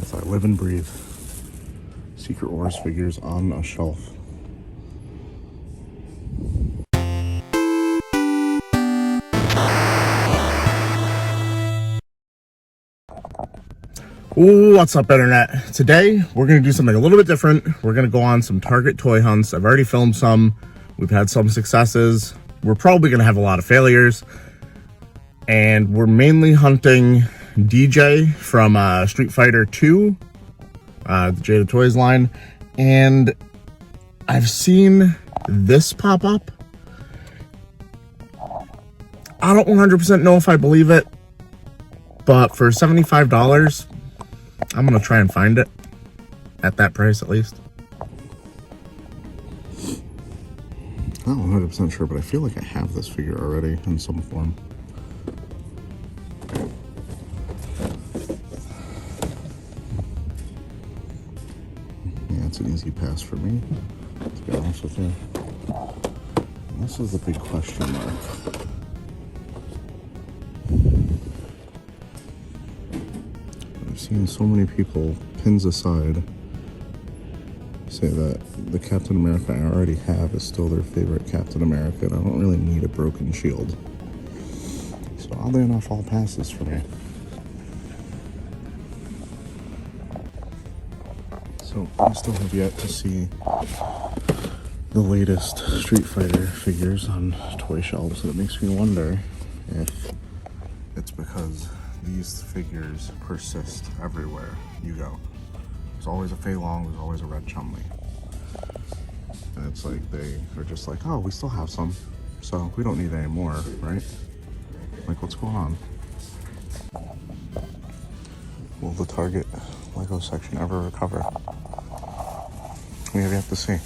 as I live and breathe. Secret Wars figures on a shelf. Ooh, what's up, internet? Today, we're going to do something a little bit different. We're going to go on some Target toy hunts. I've already filmed some. We've had some successes. We're probably going to have a lot of failures. And we're mainly hunting DJ from Street Fighter 2, the Jada Toys line. And I've seen this pop up. I don't 100% know if I believe it, but for $75, I'm going to try and find it at that price at least. I'm not 100% sure, but I feel like I have this figure already in some form. Yeah, it's an easy pass for me, to be honest with you. And this is the big question mark. I've seen so many people, pins aside, say that the Captain America I already have is still their favorite Captain America, and I don't really need a broken shield. So oddly enough, all passes for me. So I still have yet to see the latest Street Fighter figures on toy shelves, and it makes me wonder if it's because these figures persist everywhere you go. There's always a Fei Long, there's always a Red Chun-Li. And it's like they are just like, oh, we still have some, so we don't need any more, right? Like, what's going on? Will the Target Lego section ever recover? We have yet to see.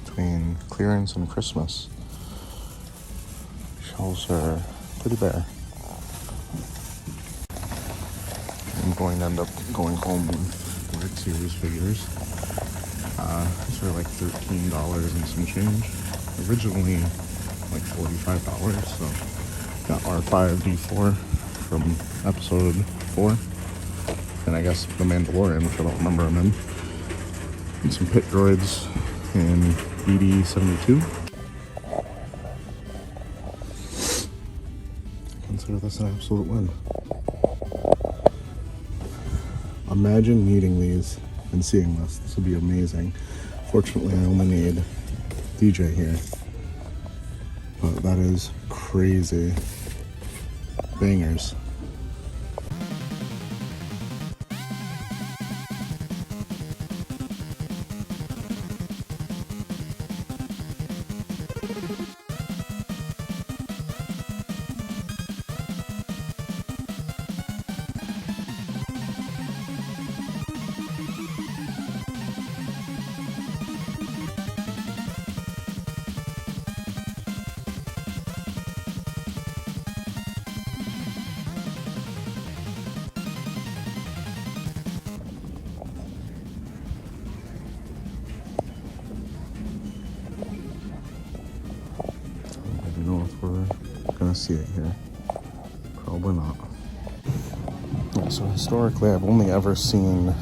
Between clearance and Christmas, shelves are pretty bare. I'm going to end up going home with Red Series figures. These are like $13 and some change. Originally like $45, so got R5-D4 from episode 4. And I guess the Mandalorian, which I don't remember him in. And some pit droids in BD-72. Consider this an absolute win. Imagine meeting these and seeing this. This would be amazing. Fortunately, I only need DJ here. But that is crazy. Bangers. I don't know if we're gonna see it here. Probably not. Yeah, so historically, I've only ever seen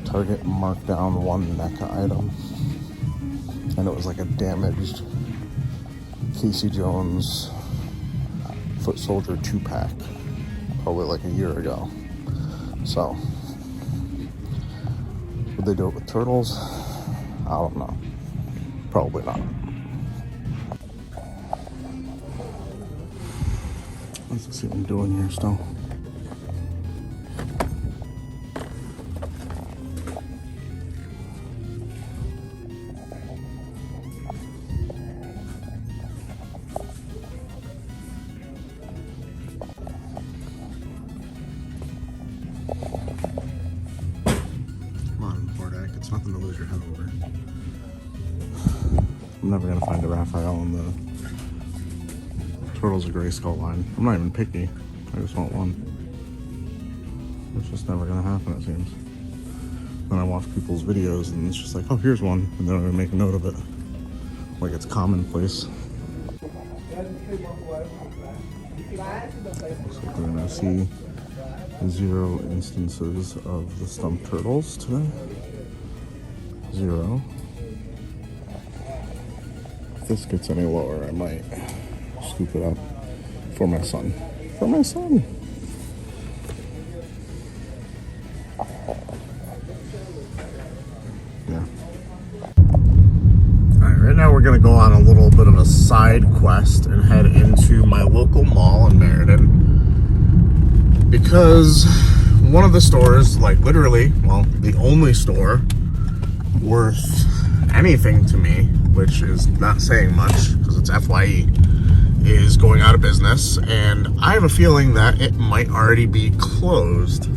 Target mark down one Neca item, and it was like a damaged Casey Jones Foot Soldier 2-pack, probably like a year ago. So, would they do it with turtles? I don't know. Probably not. Let's see what I'm doing here still. Come on, Bardak, it's nothing to lose your head over. I'm never gonna find a Raphael in the Turtles of Grayskull line. I'm not even picky. I just want one. It's just never gonna happen, it seems. Then I watch people's videos and it's just like, oh, here's one, and then I make a note of it. Like it's commonplace. Looks like we're gonna see 0 instances of the Stump turtles today. 0. If this gets any lower, I might scoop it up for my son. For my son! Yeah. Alright, right now we're gonna go on a little bit of a side quest and head into my local mall in Meriden. Because one of the stores, like literally, well, the only store worth anything to me, which is not saying much because it's FYE, is going out of business, and I have a feeling that it might already be closed.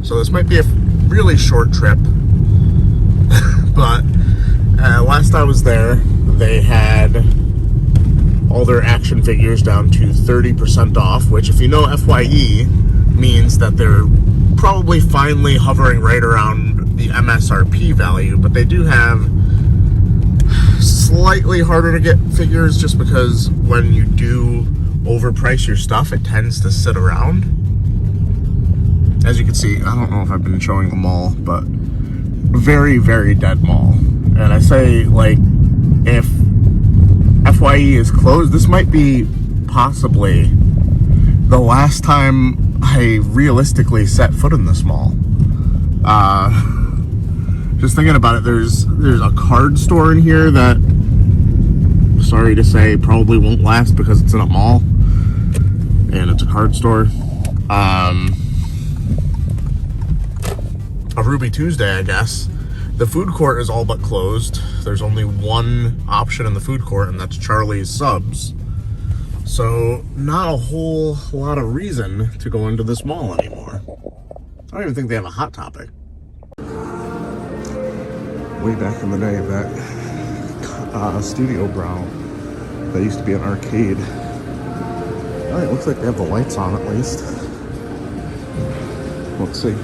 So this might be a really short trip, but last I was there, they had all their action figures down to 30% off, which, if you know FYE, means that they're probably finally hovering right around the MSRP value, but they do have slightly harder to get figures just because when you do overprice your stuff, it tends to sit around. As you can see, I don't know if I've been showing the mall, but very, very dead mall. And I say, like, if FYE is closed, this might be possibly the last time I realistically set foot in this mall. Just thinking about it, there's a card store in here that, sorry to say, probably won't last because it's in a mall and it's a card store. A Ruby Tuesday, I guess. The food court is all but closed. There's only one option in the food court, and that's Charlie's Subs. So not a whole lot of reason to go into this mall anymore. I don't even think they have a Hot Topic. Way back in the day, that Studio Brow, that used to be an arcade. Oh, it looks like they have the lights on at least. Let's see.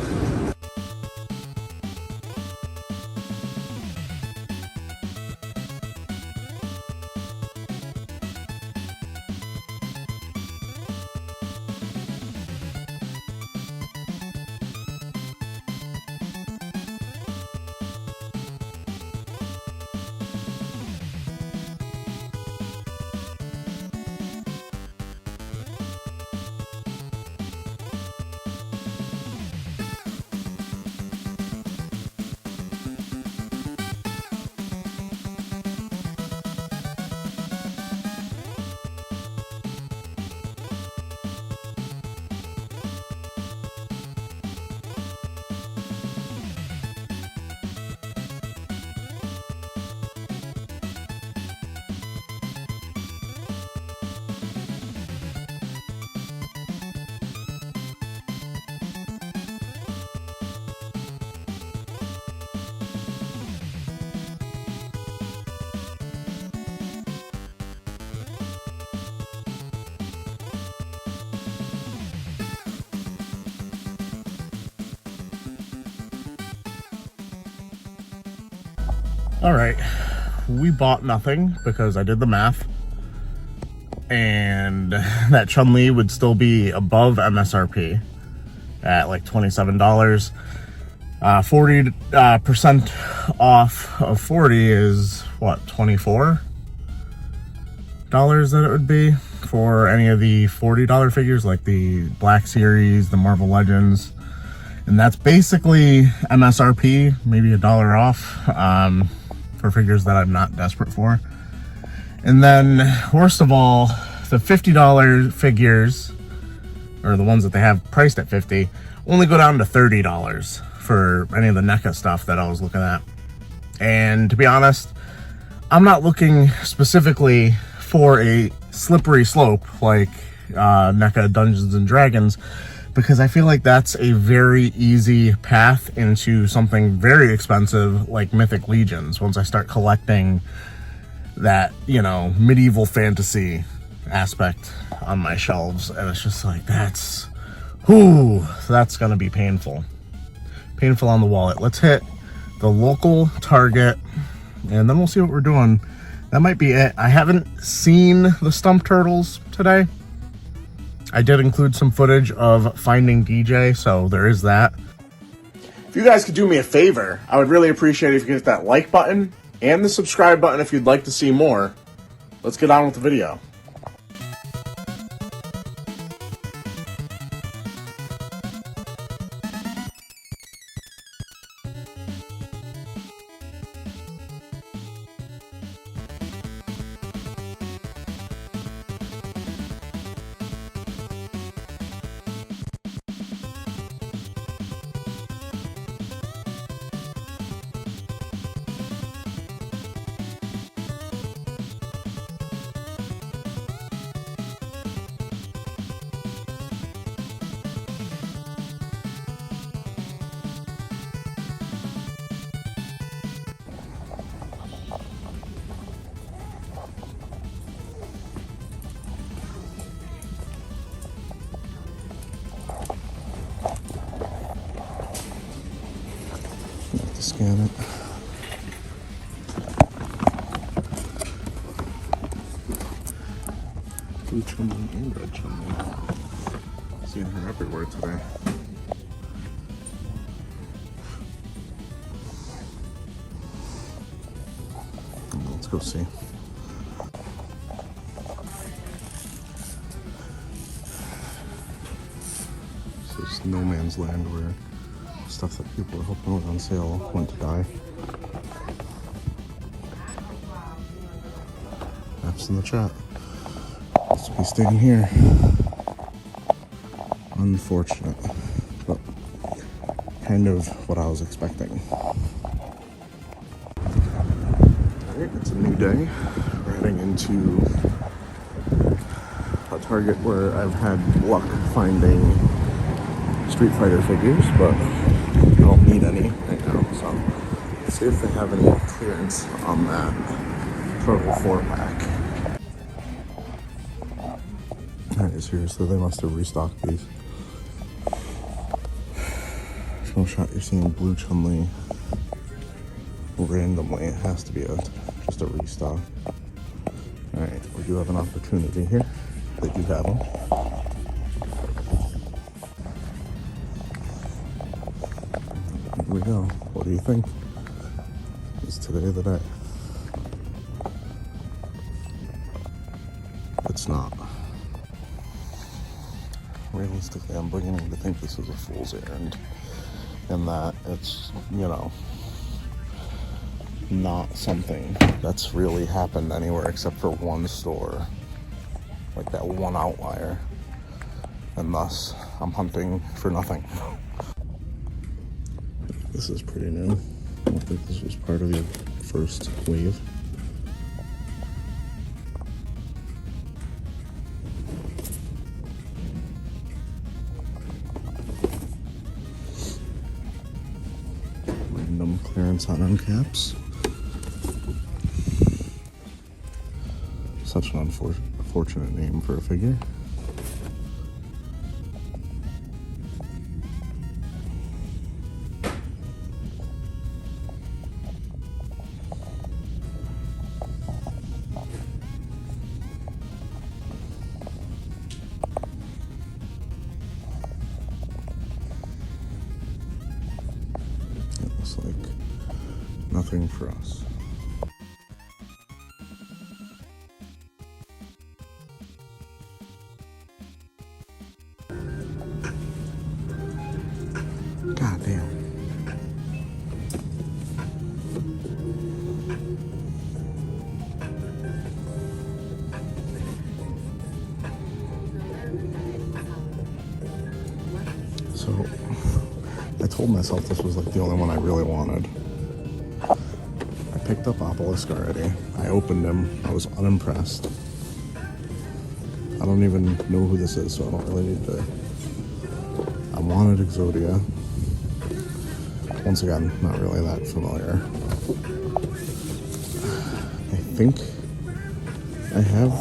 All right, we bought nothing because I did the math, and that Chun-Li would still be above MSRP at like $27. 40% off of 40 is what, $24 that it would be for any of the $40 figures, like the Black Series, the Marvel Legends, and that's basically MSRP, maybe $1 off. For figures that I'm not desperate for. And then, worst of all, the $50 figures, or the ones that they have priced at $50, only go down to $30 for any of the Neca stuff that I was looking at. And to be honest, I'm not looking specifically for a slippery slope like Neca Dungeons and Dragons, because I feel like that's a very easy path into something very expensive like Mythic Legions once I start collecting that, you know, medieval fantasy aspect on my shelves. And it's just like, that's gonna be painful on the wallet. Let's hit the local Target and then we'll see what we're doing. That might be it. I haven't seen the Stump turtles today. I did include some footage of finding DJ, so there is that. If you guys could do me a favor, I would really appreciate it if you could hit that like button and the subscribe button if you'd like to see more. Let's get on with the video. Scan it. Blue chumley and red chumley. Seeing her everywhere today. Let's go see. This is no man's land where stuff that people were hoping was on sale went to die. Apps in the chat. Let's be staying here. Unfortunate, but kind of what I was expecting. Alright, it's a new day. We're heading into a Target where I've had luck finding Street Fighter figures, but I don't need any right now, so let's see if they have any clearance on that Total 4-pack. Alright, seriously, they must have restocked these. There's no shot you're seeing Blue Chun-Li randomly. It has to be just a restock. Alright, we do have an opportunity here. They do have them. Here we go. What do you think? Is today the day? It's not. Realistically, I'm beginning to think this is a fool's errand. And that it's, you know, not something that's really happened anywhere except for one store. Like that one outlier. And thus, I'm hunting for nothing. This is pretty new. I don't think this was part of the first wave. Random clearance on end caps. Such an unfortunate name for a figure. Like nothing for us. God damn. So I told myself this was like the only one I really wanted. I picked up Obelisk already. I opened him. I was unimpressed. I don't even know who this is, so I don't really need to. I wanted Exodia. Once again, not really that familiar. I think I have.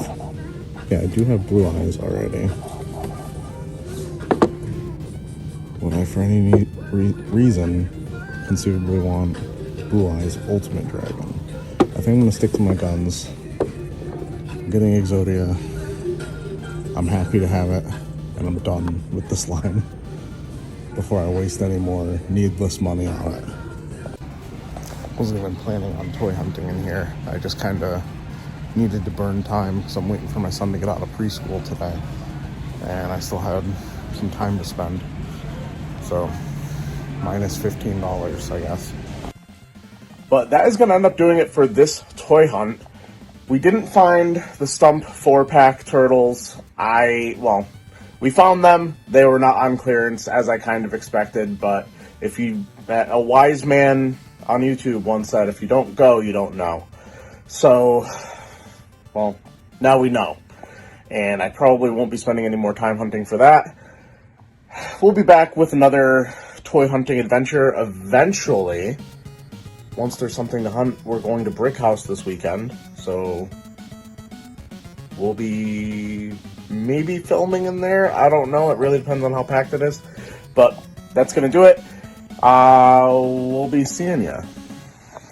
Yeah, I do have Blue Eyes already. When I, for any reason, conceivably want Blue Eyes Ultimate Dragon. I think I'm going to stick to my guns. I'm getting Exodia. I'm happy to have it. and I'm done with the slime before I waste any more needless money on it. Wasn't even planning on toy hunting in here. I just kind of needed to burn time because I'm waiting for my son to get out of preschool today, and I still had some time to spend. So minus $15, I guess. But that is going to end up doing it for this toy hunt. We didn't find the Stump 4-pack turtles. We found them. They were not on clearance, as I kind of expected. But a wise man on YouTube once said, if you don't go, you don't know. So, well, now we know. And I probably won't be spending any more time hunting for that. We'll be back with another toy hunting adventure eventually. Once there's something to hunt, we're going to Brick House this weekend, so we'll be maybe filming in there. I don't know. It really depends on how packed it is, but that's going to do it. We'll be seeing ya.